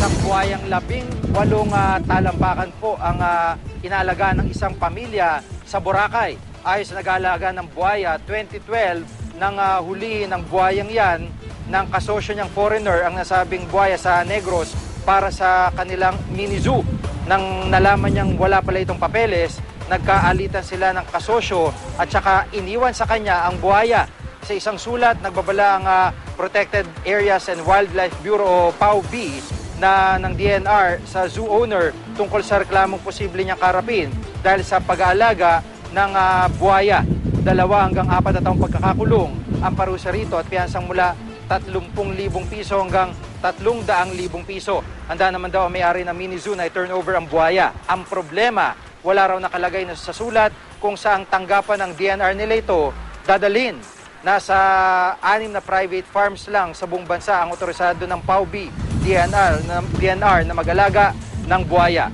Isang buhayang 18 talambakan po ang inaalagaan ng isang pamilya sa Boracay. Ayos na nag-aalaga ng buhaya, 2012 nang hulihin ng buhayang yan ng kasosyo niyang foreigner ang nasabing buhaya sa Negros para sa kanilang mini zoo. Nang nalaman niyang wala pala itong papeles, nagkaalitan sila ng kasosyo at saka iniwan sa kanya ang buhaya. Sa isang sulat, nagbabala ang Protected Areas and Wildlife Bureau o PAWB na ng DNR sa zoo owner tungkol sa reklamong posible niyang karapin dahil sa pag-aalaga ng buhaya. 2 hanggang 4 na taong pagkakakulong ang parusa rito at piyansang mula 30,000 piso hanggang 300,000 piso. Handa naman daw ang may-ari ng mini zoo na i-turn over ang buhaya. Ang problema, wala raw nakalagay na sa sulat kung saang tanggapan ng DNR nila ito dadalhin. Nasa 6 na private farms lang sa buong bansa ang otorisado ng PAWB, DNR na mag-alaga ng buhaya.